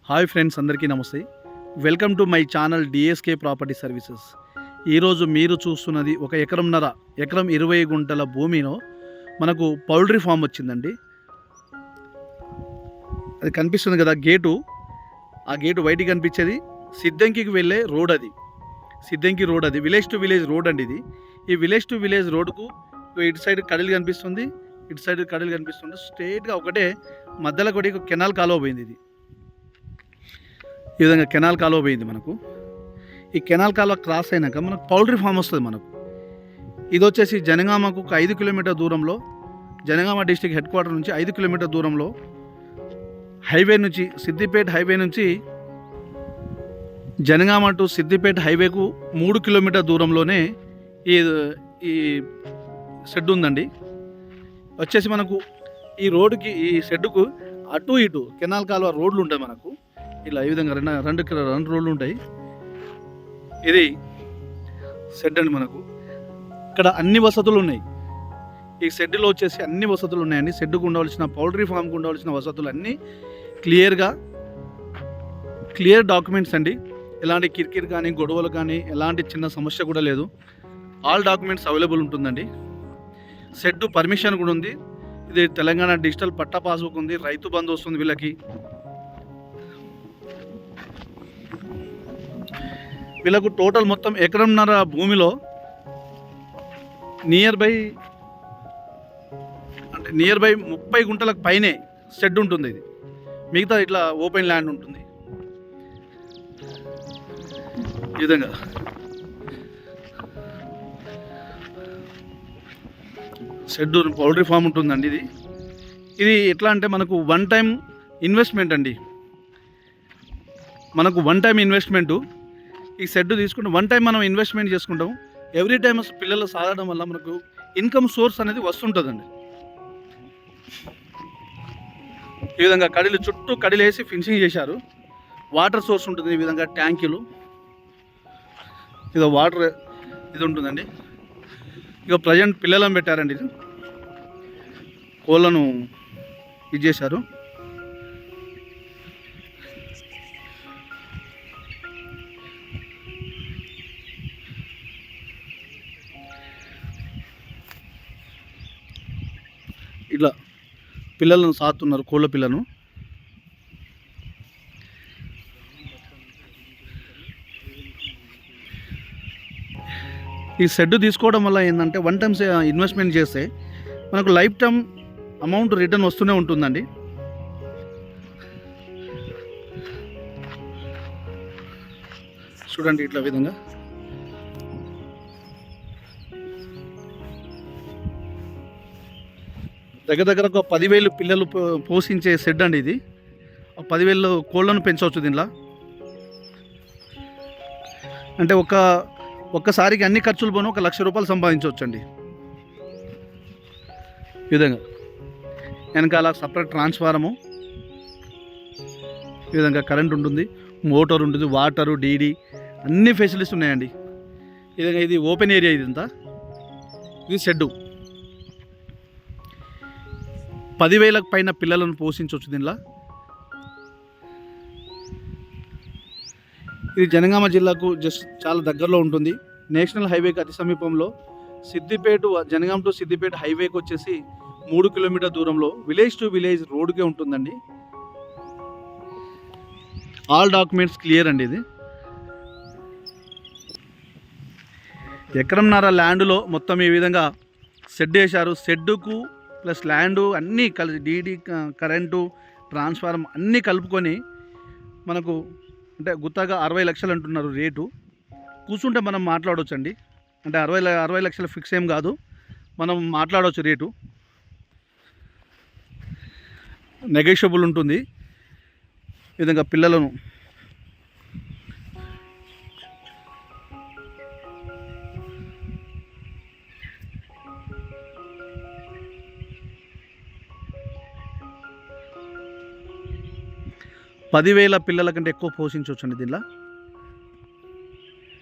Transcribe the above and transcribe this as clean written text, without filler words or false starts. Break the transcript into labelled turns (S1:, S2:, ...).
S1: Hi friends, అందరికీ నమస్తే. Welcome to my channel DSK property services. ఈరోజు మీరు చూస్తున్నది ఒక ఎకరం 20 గుంటల భూమిలో మనకు పౌల్ట్రీ ఫామ్ వచ్చిందండి. అది కనిపిస్తుంది కదా గేటు, ఆ గేటు బయటికి కనిపించేది సిద్దంకికి వెళ్ళే రోడ్. అది సిద్దంకి రోడ్, అది విలేజ్ టు విలేజ్ రోడ్ అండి. ఇది ఈ విలేజ్ టు విలేజ్ రోడ్కు ఇటు సైడ్ కడలు కనిపిస్తుంది, ఇటు సైడ్ కడలు కనిపిస్తుంది. స్ట్రైట్గా ఒకటే మధ్యలో కూడా కెనాల్ కాలువ పోయింది. ఇది ఈ విధంగా కెనాల్ కాలువ పోయింది. మనకు ఈ కెనాల్ కాలువ క్రాస్ అయినాక మనకు పౌల్ట్రీ ఫామ్ వస్తుంది. మనకు ఇది వచ్చేసి జనగామకు ఒక 5 కిలోమీటర్ దూరంలో, జనగామ డిస్టిక్ హెడ్ క్వార్టర్ నుంచి 5 కిలోమీటర్ దూరంలో హైవే నుంచి, సిద్దిపేట హైవే నుంచి జనగామ టు సిద్దిపేట హైవేకు 3 కిలోమీటర్ దూరంలోనే ఈ ఈ షెడ్ ఉందండి. వచ్చేసి మనకు ఈ రోడ్డుకి, ఈ షెడ్డుకు అటు ఇటు కెనాల్ కాలువ రోడ్లు ఉంటాయి. మనకు ఇలా ఈ విధంగా రెండు రోడ్లు ఉంటాయి. ఇది షెడ్ అండి. మనకు ఇక్కడ అన్ని వసతులు ఉన్నాయి. ఈ షెడ్లో వచ్చేసి అన్ని వసతులు ఉన్నాయండి. షెడ్కు ఉండవలసిన, పౌల్ట్రీ ఫామ్కి ఉండవలసిన వసతులు అన్నీ క్లియర్ డాక్యుమెంట్స్ అండి. ఎలాంటి కిరికిరి కానీ, గొడవలు కానీ, ఎలాంటి చిన్న సమస్య కూడా లేదు. ఆల్ డాక్యుమెంట్స్ అవైలబుల్ ఉంటుందండి. షెడ్ పర్మిషన్ కూడా ఉంది. ఇది తెలంగాణ డిజిటల్ పట్టా పాస్బుక్ ఉంది, రైతు బంధు వస్తుంది వీళ్ళకి. వీళ్ళకు టోటల్ మొత్తం ఎకరంన్నర భూమిలో నియర్ బై 30 గుంటలకు పైనే షెడ్ ఉంటుంది. ఇది మిగతా ఇట్లా ఓపెన్ ల్యాండ్ ఉంటుంది. ఈ విధంగా షెడ్ పౌల్ట్రీ ఫామ్ ఉంటుందండి. ఇది ఎట్లా అంటే మనకు వన్ టైం ఇన్వెస్ట్మెంట్ అండి. మనకు వన్ టైం ఇన్వెస్ట్మెంటు. ఈ షెడ్ తీసుకుంటే వన్ టైం మనం ఇన్వెస్ట్మెంట్ చేసుకుంటాం. ఎవ్రీ టైం పిల్లలు సాగడం వల్ల మనకు ఇన్కమ్ సోర్స్ అనేది వస్తుంటుందండి. ఈ విధంగా చుట్టూ కడిలు వేసి ఫినిషింగ్ చేశారు. వాటర్ సోర్స్ ఉంటుంది. ఈ విధంగా ట్యాంకులు, ఇది వాటర్ ఇది ఉంటుందండి. ఇక ప్రజెంట్ పిల్లలను పెట్టారండి. ఇది కోళ్ళను ఇది చేశారు. ఇట్లా పిల్లలను సాతున్నారు, కోళ్ళ పిల్లను. ఈ షెడ్ తీసుకోవడం వల్ల ఏంటంటే వన్ టైమ్స్ ఇన్వెస్ట్మెంట్ చేస్తే మనకు లైఫ్ టైం అమౌంట్ రిటర్న్ వస్తూనే ఉంటుందండి. చూడండి ఇట్లా విధంగా దగ్గర ఒక 10,000 పిల్లలు పోషించే షెడ్ అండి. ఇది 10,000 కోళ్ళను పెంచవచ్చు దీనిలో. అంటే ఒక్కసారికి అన్ని ఖర్చులు పోను 1,00,000 రూపాయలు సంపాదించవచ్చు అండి. ఈ విధంగా వెనకాల సపరేట్ ట్రాన్స్ఫారము, ఈ విధంగా కరెంట్ ఉంటుంది, మోటార్ ఉంటుంది, వాటరు, డీడీ అన్ని ఫెసిలిటీస్ ఉన్నాయండి. ఈ విధంగా ఇది ఓపెన్ ఏరియా. ఇదంతా ఇది షెడ్డు. 10,000 పైన పిల్లలను పోషించవచ్చు దీనిలో. ఇది జనగామ జిల్లాకు జస్ట్ చాలా దగ్గరలో ఉంటుంది. నేషనల్ హైవేకి అతి సమీపంలో, జనగామ టు సిద్దిపేట హైవేకి వచ్చేసి 3 కిలోమీటర్ దూరంలో విలేజ్ టు విలేజ్ రోడ్కే ఉంటుందండి. ఆల్ డాక్యుమెంట్స్ క్లియర్ అండి. ఇది ఎకరంన్నర ల్యాండ్లో మొత్తం ఈ విధంగా షెడ్ వేశారు. షెడ్డుకు ప్లస్ ల్యాండు అన్నీ కలిసి, డీడీ, కరెంటు, ట్రాన్స్ఫార్మర్ అన్నీ కలుపుకొని మనకు అంటే గుత్తగా 60 లక్షలు అంటున్నారు రేటు. కూర్చుంటే మనం మాట్లాడవచ్చు అండి. అంటే 60 లక్షలు ఫిక్స్ ఏం కాదు, మనం మాట్లాడవచ్చు. రేటు నెగోషియబుల్ ఉంటుంది. ఈ విధంగా పిల్లలను పదివేల పిల్లల కంటే ఎక్కువ పోషించవచ్చు అండి దీనిలో.